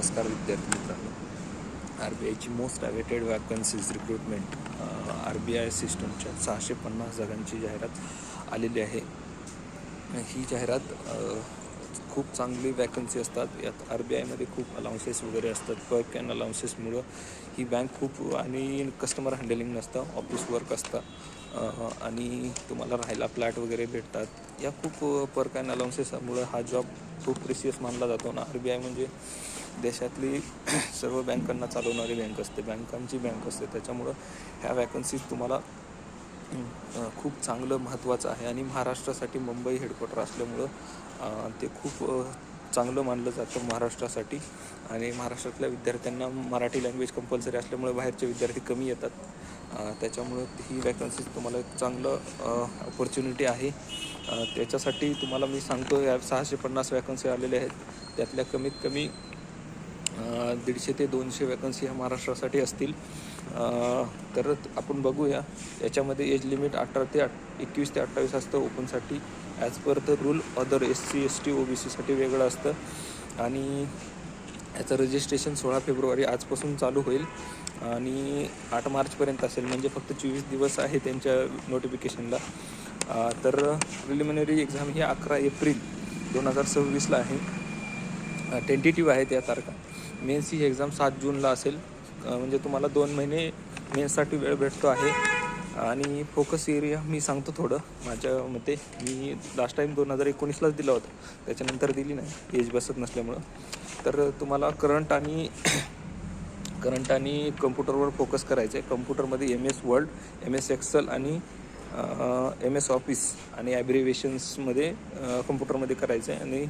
नमस्कार विद्यार्थी मित्रांनो. RBIची most awaited vacancies recruitment RBI सिस्टमच्या 650 जागांची जाहिरात आलेली आहे. ही जाहिरात खूप चांगली वॅकन्सी असतात. यात RBIमध्ये खूप अलाउन्सेस वगैरे असतात. वर्क अँड अलाउन्सेसमुळं ही बँक खूप आणि कस्टमर हँडलिंग नसतं, ऑफिस वर्क असतं आणि तुम्हाला राहायला फ्लॅट वगैरे भेटतात. या खूप वर्क अँड अलाउन्सेसमुळं हा जॉब खूप प्रिशियस मानला जातो ना. RBI म्हणजे देशातली सर्व बँकांना चालवणारी बँक असते, बँकांची बँक असते. त्याच्यामुळं ह्या वॅकन्सीज तुम्हाला खूप चांगलं महत्त्वाचं आहे आणि महाराष्ट्रासाठी मुंबई हेडक्वार्टर असल्यामुळं ते खूप चांगलं मानलं जातं महाराष्ट्रासाठी. आणि महाराष्ट्रातल्या विद्यार्थ्यांना मराठी लँग्वेज कंपल्सरी असल्यामुळे बाहेरचे विद्यार्थी कमी येतात. त्याच्यामुळं ही वॅकन्सीज तुम्हाला एक चांगलं ऑपॉर्च्युनिटी आहे. त्याच्यासाठी तुम्हाला मी सांगतो, या 650 वॅकन्सी आलेल्या आहेत. त्यातल्या कमीत कमी 150 ते 200 वॅकन्सी ह्या महाराष्ट्रासाठी असतील. तर आपण बघूया. याच्यामध्ये एज लिमिट 18 ते 21 ते 28 असतं ओपनसाठी as per the rule. Other SC ST OBCसाठी वेगळं असतं. आणि याचं रजिस्ट्रेशन 16 फेब्रुवारी आजपासून चालू होईल आणि 8 मार्चपर्यंत असेल. म्हणजे फक्त 24 दिवस आहे त्यांच्या नोटिफिकेशनला. तर प्रिलिमिनरी एक्झाम ही 11 एप्रिल 2026ला आहे. टेंटेटिव्ह आहेत या तारखा. मेन्स ही एक्झाम 7 जूनला असेल. म्हणजे तुम्हाला 2 महिने मेन्ससाठी वेळ भेटतो आहे. आणि फोकस एरिया मी सांगतो थोडं माझ्या मते. मी लास्ट टाईम 2019लाच दिला होता, त्याच्यानंतर दिली नाही एज बसत नसल्यामुळं. तर तुम्हाला करंट आणि कम्प्युटरवर फोकस करायचं आहे. कम्प्युटरमध्ये MS वर्ड, MS एक्सेल आणि MS ऑफिस आणि ॲब्रिव्हिएशन्समध्ये कम्प्युटरमध्ये करायचं आहे. आणि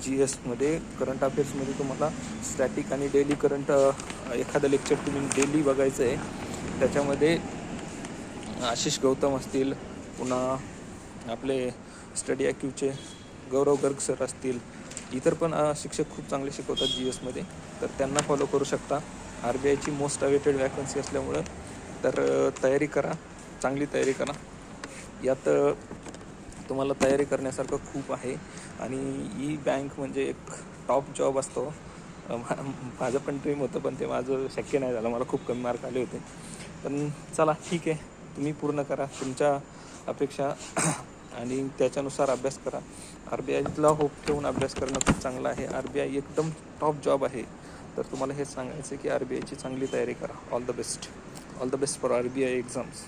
GSमध्ये करंट अफेअर्समध्ये तुम्हाला स्टॅटिक आणि डेली करंट एखादं लेक्चर तुम्ही डेली बघायचं आहे. त्याच्यामध्ये आशिष गौतम असतील, पुन्हा आपले स्टडी IQचे गौरव गर्ग सर असतील, इतर पण शिक्षक खूप चांगले शिकवतात GSमध्ये, तर त्यांना फॉलो करू शकता. RBIची मोस्ट अवेटेड वॅकन्सी असल्यामुळं तर तयारी करा, चांगली तयारी करा. यात तुम्हाला तयारी करण्यासारखं खूप आहे. आणि ही बँक म्हणजे एक टॉप जॉब असतो. माझं पण ड्रीम होतं, पण ते माझं शक्य नाही झालं. मला खूप कमी मार्क आले होते. पण चला ठीक आहे, तुम्ही पूर्ण करा तुमच्या अपेक्षा आणि त्याच्यानुसार अभ्यास करा. RBIला होप ठेवून अभ्यास करणं खूप चांगलं आहे. RBI एकदम टॉप जॉब आहे. तर तुम्हाला हेच सांगायचं आहे की RBIची चांगली तयारी करा. All the best for RBI exams.